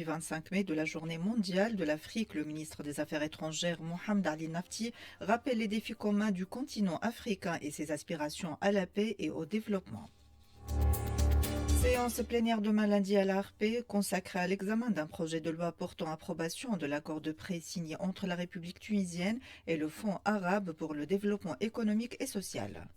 25 mai de la Journée mondiale de l'Afrique, le ministre des Affaires étrangères Mohamed Ali Nafti rappelle les défis communs du continent africain et ses aspirations à la paix et au développement. Séance plénière demain lundi à l'ARP consacrée à l'examen d'un projet de loi portant approbation de l'accord de prêt signé entre la République tunisienne et le Fonds arabe pour le développement économique et social.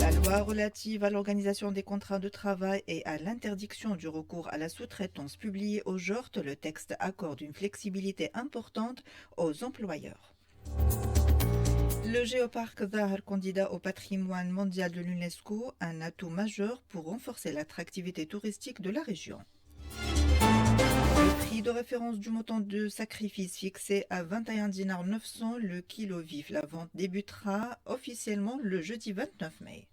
La loi relative à l'organisation des contrats de travail et à l'interdiction du recours à la sous-traitance publiée au JORT, le texte accorde une flexibilité importante aux employeurs. Le géoparc Zahar, candidat au patrimoine mondial de l'UNESCO, un atout majeur pour renforcer l'attractivité touristique de la région. Le prix de référence du montant de sacrifice fixé à 21 dinars 900 le kilo vif. La vente débutera officiellement le jeudi 29 mai.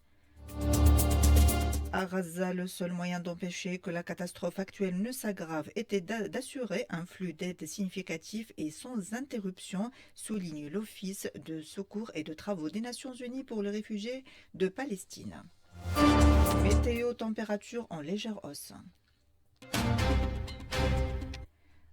À Gaza, le seul moyen d'empêcher que la catastrophe actuelle ne s'aggrave était d'assurer un flux d'aide significatif et sans interruption, souligne l'Office de secours et de travaux des Nations Unies pour les réfugiés de Palestine. Météo, température en légère hausse.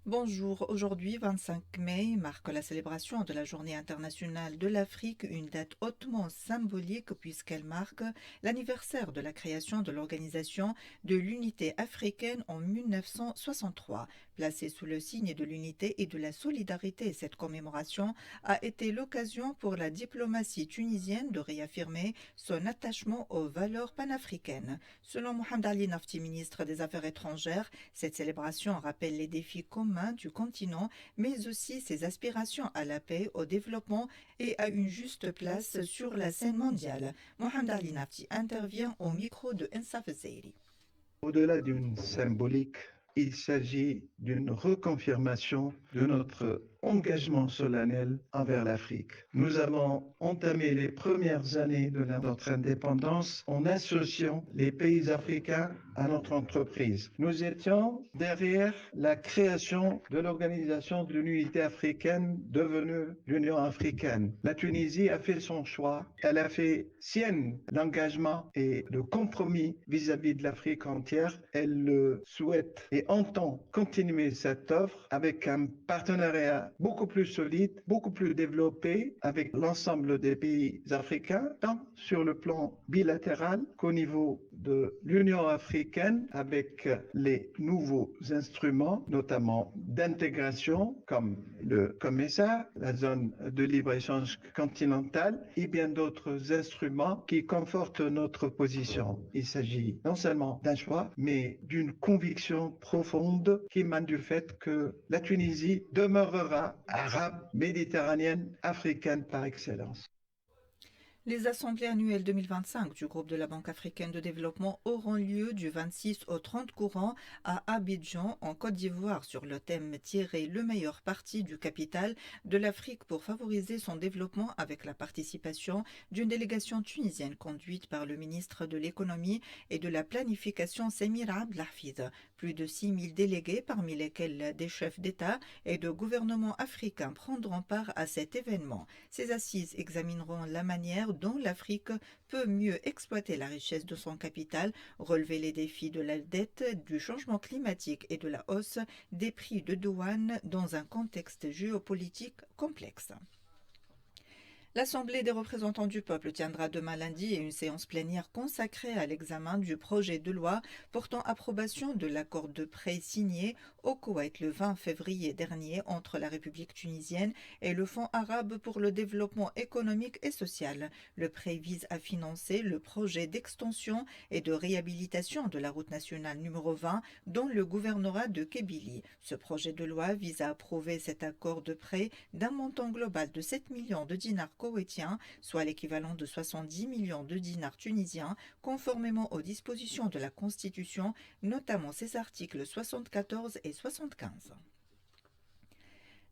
Bonjour, aujourd'hui 25 mai marque la célébration de la Journée internationale de l'Afrique, une date hautement symbolique puisqu'elle marque l'anniversaire de la création de l'Organisation de l'Unité africaine en 1963. Placée sous le signe de l'unité et de la solidarité, cette commémoration a été l'occasion pour la diplomatie tunisienne de réaffirmer son attachement aux valeurs panafricaines. Selon Mohamed Ali Nafti, ministre des Affaires étrangères, cette célébration rappelle les défis communs du continent, mais aussi ses aspirations à la paix, au développement et à une juste place sur la scène mondiale. Mohamed Ali Nafti intervient au micro de Ensaf Zeiri. Au-delà d'une symbolique, il s'agit d'une reconfirmation de notre engagement solennel envers l'Afrique. Nous avons entamé les premières années de notre indépendance en associant les pays africains à notre entreprise. Nous étions derrière la création de l'Organisation de l'Unité africaine devenue l'Union africaine. La Tunisie a fait son choix, elle a fait sienne l'engagement et le compromis vis-à-vis de l'Afrique entière. Elle le souhaite et entend continuer cette offre avec un partenariat beaucoup plus solide, beaucoup plus développé avec l'ensemble des pays africains, tant sur le plan bilatéral qu'au niveau de l'Union africaine avec les nouveaux instruments, notamment d'intégration comme le COMESA, la zone de libre-échange continentale et bien d'autres instruments qui confortent notre position. Il s'agit non seulement d'un choix, mais d'une conviction profonde qui émane du fait que la Tunisie demeurera arabe, méditerranéenne, africaine par excellence. Les assemblées annuelles 2025 du groupe de la Banque africaine de développement auront lieu du 26 au 30 courant à Abidjan, en Côte d'Ivoire, sur le thème tirer le meilleur parti du capital de l'Afrique pour favoriser son développement, avec la participation d'une délégation tunisienne conduite par le ministre de l'économie et de la planification Semir Abdelhafid. Plus de 6000 délégués, parmi lesquels des chefs d'État et de gouvernements africains, prendront part à cet événement. Ces assises examineront la manière dont l'Afrique peut mieux exploiter la richesse de son capital, relever les défis de la dette, du changement climatique et de la hausse des prix de douane dans un contexte géopolitique complexe. L'Assemblée des représentants du peuple tiendra demain lundi une séance plénière consacrée à l'examen du projet de loi portant approbation de l'accord de prêt signé au Koweït le 20 février dernier entre la République tunisienne et le Fonds arabe pour le développement économique et social. Le prêt vise à financer le projet d'extension et de réhabilitation de la route nationale numéro 20 dans le gouvernorat de Kabylie. Ce projet de loi vise à approuver cet accord de prêt d'un montant global de 7 millions de dinars koweïtien, soit l'équivalent de 70 millions de dinars tunisiens, conformément aux dispositions de la Constitution, notamment ses articles 74 et 75.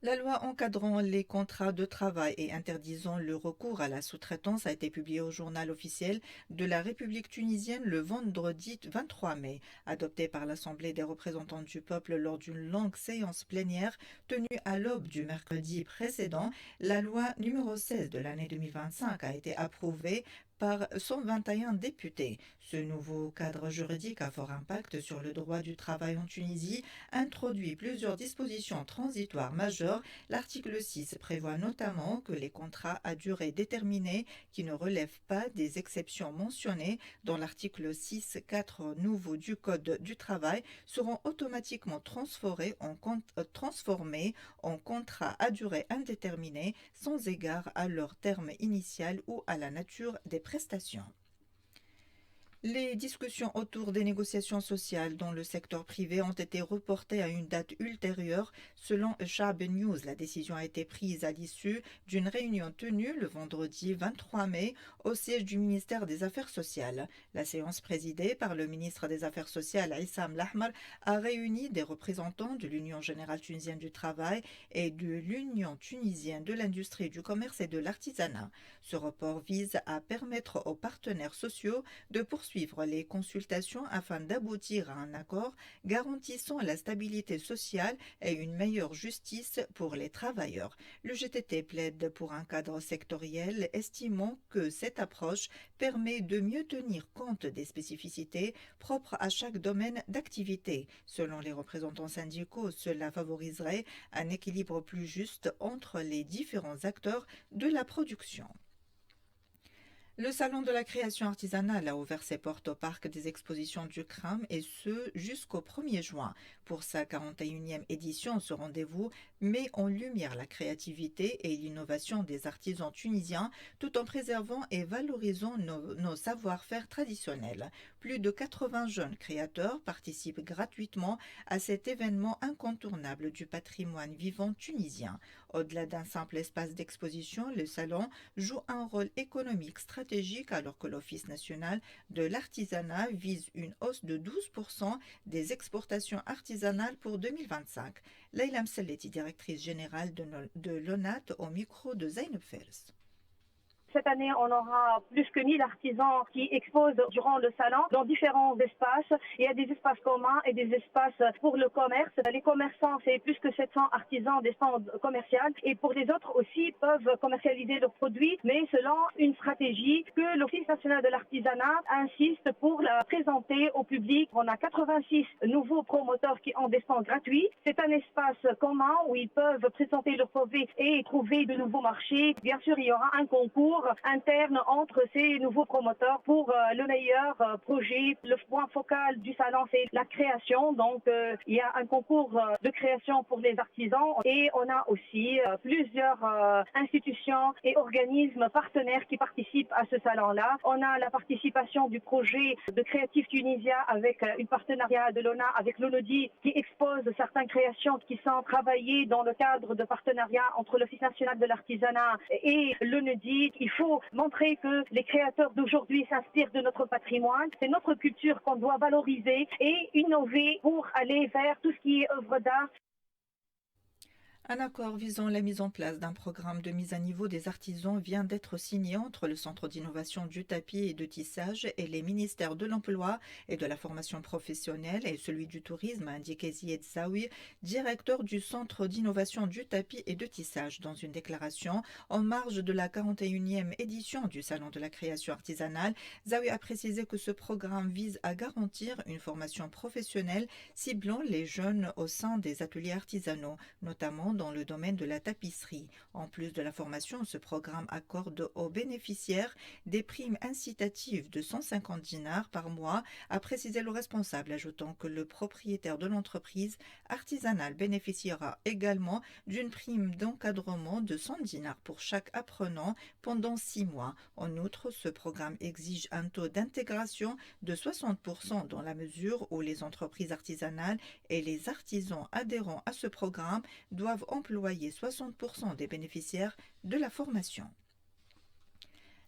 La loi encadrant les contrats de travail et interdisant le recours à la sous-traitance a été publiée au journal officiel de la République tunisienne le vendredi 23 mai. Adoptée par l'Assemblée des représentants du peuple lors d'une longue séance plénière tenue à l'aube du mercredi précédent, la loi numéro 16 de l'année 2025 a été approuvée par 121 députés. Ce nouveau cadre juridique à fort impact sur le droit du travail en Tunisie introduit plusieurs dispositions transitoires majeures. L'article 6 prévoit notamment que les contrats à durée déterminée qui ne relèvent pas des exceptions mentionnées dans l'article 6.4 nouveau du Code du travail seront automatiquement transformés en contrats à durée indéterminée sans égard à leur terme initial ou à la nature des prestations. Les discussions autour des négociations sociales dans le secteur privé ont été reportées à une date ultérieure. Selon Sha'b News, la décision a été prise à l'issue d'une réunion tenue le vendredi 23 mai au siège du ministère des Affaires sociales. La séance présidée par le ministre des Affaires sociales, Issam Lahmar, a réuni des représentants de l'Union générale tunisienne du travail et de l'Union tunisienne de l'industrie, du commerce et de l'artisanat. Ce report vise à permettre aux partenaires sociaux de poursuivre les consultations afin d'aboutir à un accord garantissant la stabilité sociale et une meilleure justice pour les travailleurs. Le GTT plaide pour un cadre sectoriel, estimant que cette approche permet de mieux tenir compte des spécificités propres à chaque domaine d'activité. Selon les représentants syndicaux, cela favoriserait un équilibre plus juste entre les différents acteurs de la production. Le Salon de la création artisanale a ouvert ses portes au parc des expositions du CRAM et ce jusqu'au 1er juin. Pour sa 41e édition, ce rendez-vous met en lumière la créativité et l'innovation des artisans tunisiens tout en préservant et valorisant nos savoir-faire traditionnels. Plus de 80 jeunes créateurs participent gratuitement à cet événement incontournable du patrimoine vivant tunisien. Au-delà d'un simple espace d'exposition, le salon joue un rôle économique stratégique alors que l'Office national de l'artisanat vise une hausse de 12% des exportations artisanales pour 2025. Leïla Mselleti, directrice générale de l'ONAT, au micro de Zeynep Fers. Cette année, on aura plus que 1000 artisans qui exposent durant le salon dans différents espaces. Il y a des espaces communs et des espaces pour le commerce. Les commerçants, c'est plus que 700 artisans des stands commerciaux. Et pour les autres aussi, peuvent commercialiser leurs produits, mais selon une stratégie que l'Office national de l'artisanat insiste pour la présenter au public. On a 86 nouveaux promoteurs qui ont des stands gratuits. C'est un espace commun où ils peuvent présenter leurs produits et trouver de nouveaux marchés. Bien sûr, il y aura un concours interne entre ces nouveaux promoteurs pour le meilleur projet. Le point focal du salon, c'est la création. Donc, il y a un concours de création pour les artisans et on a aussi plusieurs institutions et organismes partenaires qui participent à ce salon-là. On a la participation du projet de Créatif Tunisia avec une partenariat de l'ONA avec l'ONODI qui expose certaines créations qui sont travaillées dans le cadre de partenariat entre l'Office national de l'artisanat et l'ONODI. Il faut montrer que les créateurs d'aujourd'hui s'inspirent de notre patrimoine. C'est notre culture qu'on doit valoriser et innover pour aller vers tout ce qui est œuvre d'art. Un accord visant la mise en place d'un programme de mise à niveau des artisans vient d'être signé entre le Centre d'innovation du tapis et de tissage et les ministères de l'Emploi et de la formation professionnelle et celui du tourisme, a indiqué Zied Zawi, directeur du Centre d'innovation du tapis et de tissage. Dans une déclaration en marge de la 41e édition du Salon de la création artisanale, Zawi a précisé que ce programme vise à garantir une formation professionnelle ciblant les jeunes au sein des ateliers artisanaux, notamment dans le domaine de la tapisserie. En plus de la formation, ce programme accorde aux bénéficiaires des primes incitatives de 150 dinars par mois, a précisé le responsable, ajoutant que le propriétaire de l'entreprise artisanale bénéficiera également d'une prime d'encadrement de 100 dinars pour chaque apprenant pendant 6 mois. En outre, ce programme exige un taux d'intégration de 60% dans la mesure où les entreprises artisanales et les artisans adhérents à ce programme doivent employer 60% des bénéficiaires de la formation.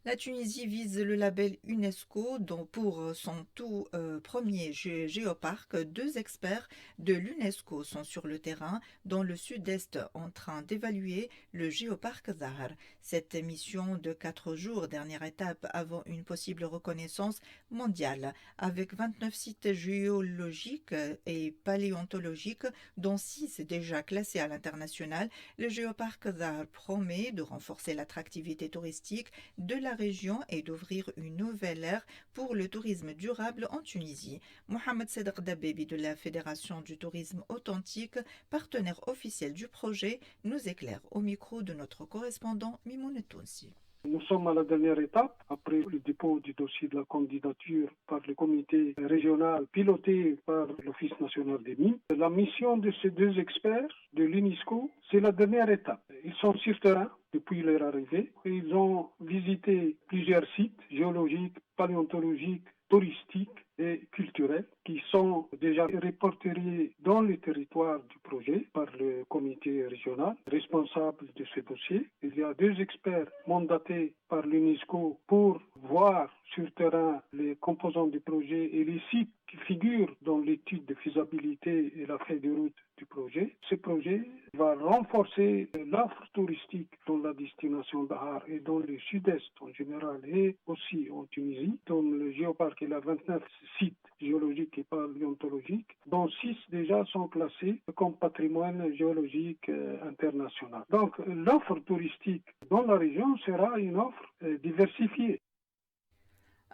La Tunisie vise le label UNESCO dont pour son tout premier géoparc, 2 experts de l'UNESCO sont sur le terrain dans le sud-est en train d'évaluer le géoparc Zahar. Cette mission de 4 jours, dernière étape avant une possible reconnaissance mondiale, avec 29 sites géologiques et paléontologiques, dont 6 déjà classés à l'international, le géoparc Zahar promet de renforcer l'attractivité touristique de la la région et d'ouvrir une nouvelle ère pour le tourisme durable en Tunisie. Mohamed Sedr Dabébi de la Fédération du tourisme authentique, partenaire officiel du projet, nous éclaire au micro de notre correspondant Mimoun Tounsi. Nous sommes à la dernière étape, après le dépôt du dossier de la candidature par le comité régional piloté par l'Office national des mines. La mission de ces deux experts de l'UNESCO, c'est la dernière étape. Ils sont sur terrain depuis leur arrivée. Ils ont visité plusieurs sites géologiques, paléontologiques, touristiques et culturels qui sont déjà répertoriés dans le territoire du projet par le comité régional responsable de ce dossier. Il y a deux experts mandatés par l'UNESCO pour voir sur terrain les composants du projet et les sites qui figurent dans l'étude de faisabilité et la feuille de route du projet. Ce projet va renforcer l'offre touristique dans la destination d'Ahar et dans le sud-est en général et aussi en Tunisie. Dans le géoparc, il y a 29 sites géologiques et paléontologiques, dont 6 déjà sont classés comme patrimoine géologique international. Donc l'offre touristique dans la région sera une offre diversifiée.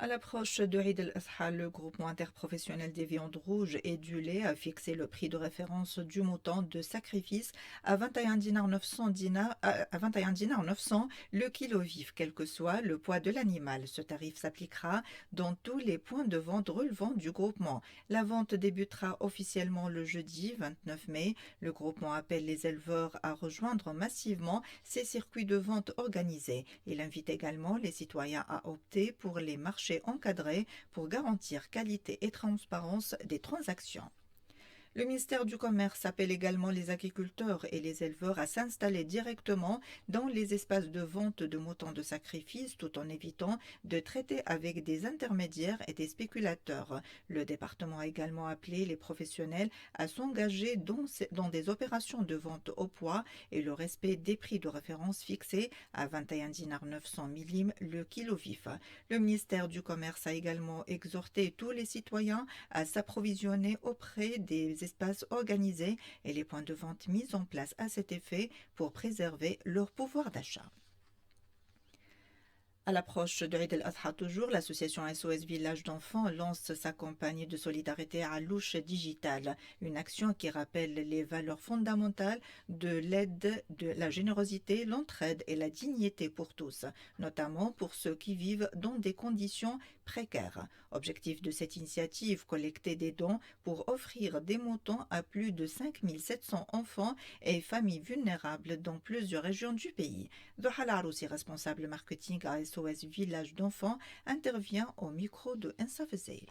À l'approche de Eid al-Adha, le groupement interprofessionnel des viandes rouges et du lait a fixé le prix de référence du mouton de sacrifice à 21 dinars 900 le kilo vif, quel que soit le poids de l'animal. Ce tarif s'appliquera dans tous les points de vente relevant du groupement. La vente débutera officiellement le jeudi 29 mai. Le groupement appelle les éleveurs à rejoindre massivement ces circuits de vente organisés. Il invite également les citoyens à opter pour les marchés encadrés pour garantir qualité et transparence des transactions. Le ministère du Commerce appelle également les agriculteurs et les éleveurs à s'installer directement dans les espaces de vente de moutons de sacrifice tout en évitant de traiter avec des intermédiaires et des spéculateurs. Le département a également appelé les professionnels à s'engager dans des opérations de vente au poids et le respect des prix de référence fixés à 21 dinars 900 millim le kilo vif. Le ministère du Commerce a également exhorté tous les citoyens à s'approvisionner auprès des espaces organisés et les points de vente mis en place à cet effet pour préserver leur pouvoir d'achat. À l'approche de Eid al-Adha toujours, l'association SOS Village d'enfants lance sa campagne de solidarité à Louche Digital, une action qui rappelle les valeurs fondamentales de l'aide, de la générosité, l'entraide et la dignité pour tous, notamment pour ceux qui vivent dans des conditions précaires. Objectif de cette initiative, collecter des dons pour offrir des moutons à plus de 5700 enfants et familles vulnérables dans plusieurs régions du pays. Doha Laroussi, responsable marketing à SOS Village d'enfants, intervient au micro de Ensaf Zeiri.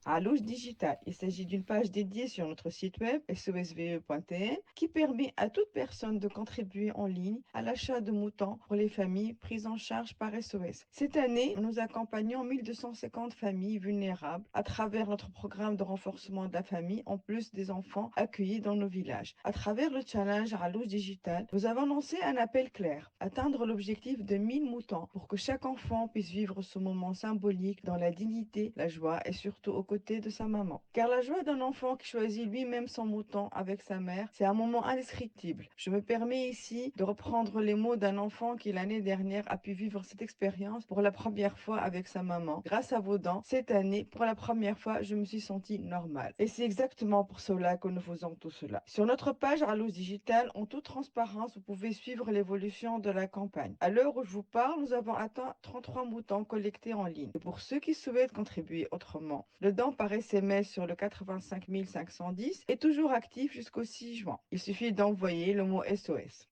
À Louche Digital, il s'agit d'une page dédiée sur notre site web sosve.tn qui permet à toute personne de contribuer en ligne à l'achat de moutons pour les familles prises en charge par SOS. Cette année, nous accompagnons 1250 familles vulnérables à travers notre programme de renforcement de la famille, en plus des enfants accueillis dans nos villages. À travers le challenge à Louche Digital, nous avons lancé un appel clair, atteindre l'objectif de 1000 moutons pour que chaque enfant puisse vivre ce moment symbolique dans la dignité, la joie et surtout au côté de sa maman. Car la joie d'un enfant qui choisit lui-même son mouton avec sa mère, c'est un moment indescriptible. Je me permets ici de reprendre les mots d'un enfant qui l'année dernière a pu vivre cette expérience pour la première fois avec sa maman. Grâce à vos dents, cette année, pour la première fois, je me suis sentie normale. Et c'est exactement pour cela que nous faisons tout cela. Sur notre page Arlos Digital, en toute transparence, vous pouvez suivre l'évolution de la campagne. À l'heure où je vous parle, nous avons atteint 33 moutons collectés en ligne. Et pour ceux qui souhaitent contribuer autrement, le don par SMS sur le 85 510 est toujours actif jusqu'au 6 juin. Il suffit d'envoyer le mot SOS.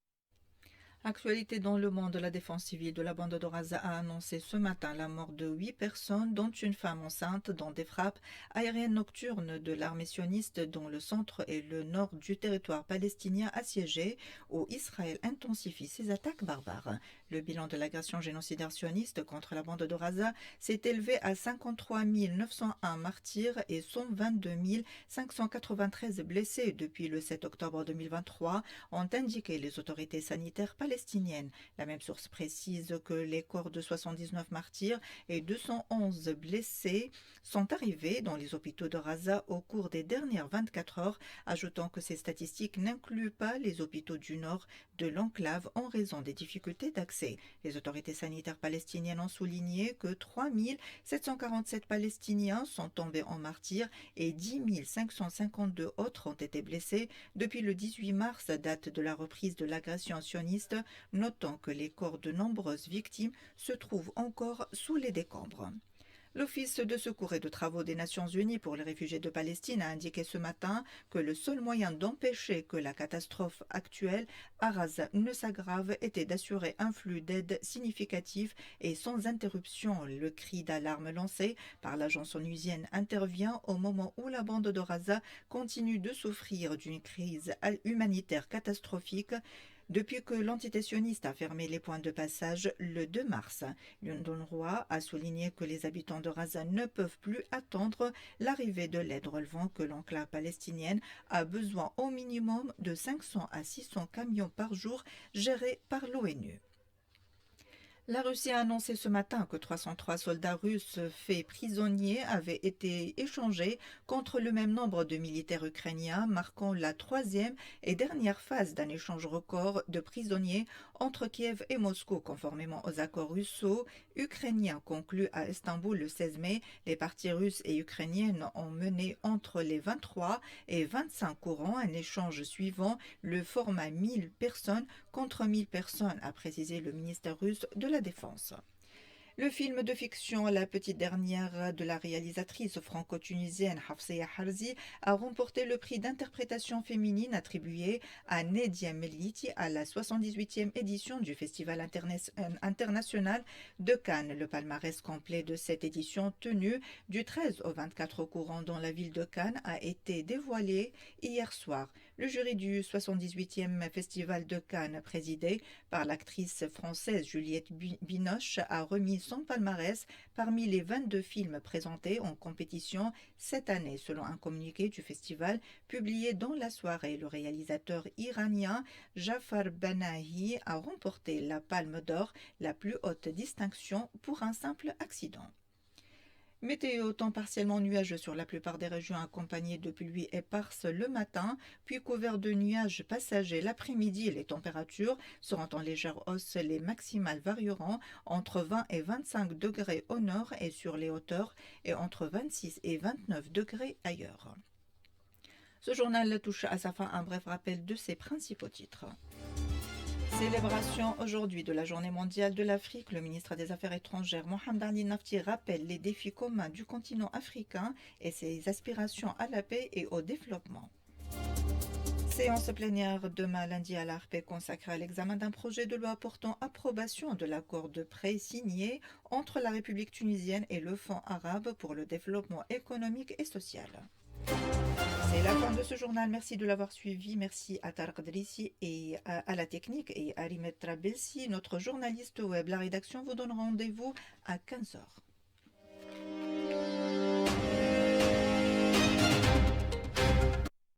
Actualité dans le monde, la défense civile de la bande de Gaza a annoncé ce matin la mort de 8 personnes, dont une femme enceinte, dans des frappes aériennes nocturnes de l'armée sioniste dans le centre et le nord du territoire palestinien assiégé, où Israël intensifie ses attaques barbares. Le bilan de l'agression génocidaire sioniste contre la bande de Gaza s'est élevé à 53 901 martyrs et 122 593 blessés depuis le 7 octobre 2023, ont indiqué les autorités sanitaires palestiniennes. palestinienne. La même source précise que les corps de 79 martyrs et 211 blessés sont arrivés dans les hôpitaux de Gaza au cours des dernières 24 heures, ajoutant que ces statistiques n'incluent pas les hôpitaux du nord de l'enclave en raison des difficultés d'accès. Les autorités sanitaires palestiniennes ont souligné que 3 747 Palestiniens sont tombés en martyrs et 10 552 autres ont été blessés depuis le 18 mars, date de la reprise de l'agression sioniste, notant que les corps de nombreuses victimes se trouvent encore sous les décombres. L'Office de secours et de travaux des Nations Unies pour les réfugiés de Palestine a indiqué ce matin que le seul moyen d'empêcher que la catastrophe actuelle à Gaza ne s'aggrave était d'assurer un flux d'aide significatif et sans interruption. Le cri d'alarme lancé par l'agence onusienne intervient au moment où la bande de Gaza continue de souffrir d'une crise humanitaire catastrophique depuis que l'entité sioniste a fermé les points de passage le 2 mars. L'UNRWA a souligné que les habitants de Gaza ne peuvent plus attendre l'arrivée de l'aide, relevant que l'enclave palestinienne a besoin au minimum de 500 à 600 camions par jour gérés par l'ONU. La Russie a annoncé ce matin que 303 soldats russes faits prisonniers avaient été échangés contre le même nombre de militaires ukrainiens, marquant la troisième et dernière phase d'un échange record de prisonniers entre Kiev et Moscou. Conformément aux accords russo-ukrainiens conclus à Istanbul le 16 mai, les parties russes et ukrainiennes ont mené entre les 23 et 25 courants un échange suivant le format 1000 personnes contre 1000 personnes, a précisé le ministère russe de la Défense. Le film de fiction La petite dernière de la réalisatrice franco-tunisienne Hafsia Harzi a remporté le prix d'interprétation féminine attribué à Nedia Meliti à la 78e édition du Festival international de Cannes. Le palmarès complet de cette édition tenue du 13 au 24 courant dans la ville de Cannes a été dévoilé hier soir. Le jury du 78e Festival de Cannes, présidé par l'actrice française Juliette Binoche, a remis son palmarès parmi les 22 films présentés en compétition cette année. Selon un communiqué du festival publié dans la soirée, le réalisateur iranien Jafar Panahi a remporté la Palme d'Or, la plus haute distinction pour un simple accident. Météo, temps partiellement nuageux sur la plupart des régions accompagné de pluies éparses le matin, puis couvert de nuages passagers l'après-midi. Les températures seront en légère hausse, les maximales varieront entre 20 et 25 degrés au nord et sur les hauteurs et entre 26 et 29 degrés ailleurs. Ce journal touche à sa fin. Un bref rappel de ses principaux titres. Célébration aujourd'hui de la Journée mondiale de l'Afrique, le ministre des Affaires étrangères Mohamed Ali Nafti rappelle les défis communs du continent africain et ses aspirations à la paix et au développement. Séance plénière demain lundi à l'ARPE consacrée à l'examen d'un projet de loi portant approbation de l'accord de prêt signé entre la République tunisienne et le Fonds arabe pour le développement économique et social. C'est la fin de ce journal. Merci de l'avoir suivi. Merci à Tarek Drissi et à la technique et à Rimet Trabelsi, notre journaliste web. La rédaction vous donne rendez-vous à 15h.